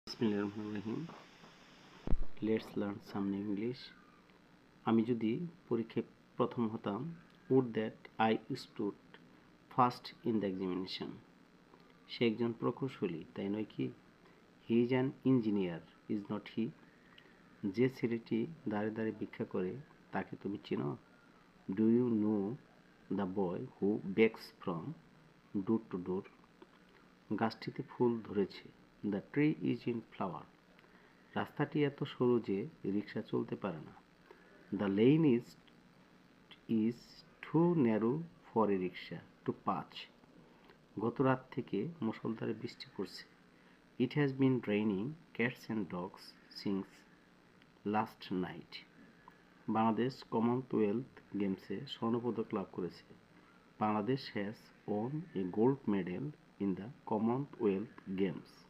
বিসমিল্লাহির রহমানির রহিম। Let's learn some new English. আমি যদি পরীক্ষায় প্রথম হতাম, would that I stood first in the examination. সে একজন প্রকৌশলী, তাই নয় কি? He is an engineer, is not he? যে ছেলেটি দাঁড়ে দাঁড়ে ভিক্ষা করে, তাকে তুমি চেনো? Do you know the boy who begs from door to door? গাছটিতে ফুল ধরেছে। The tree is in flower. রাস্তাটি এত সরু যে রিক্সা চলতে পারে না। The lane is too narrow for a rickshaw to pass. গত রাত থেকে মুষলধারে বৃষ্টি পড়ছে। It has been raining cats and dogs since last night. Bangladesh commonwealth গেমসে স্বর্ণপদক লাভ করেছে। Bangladesh has won a gold medal in the commonwealth games.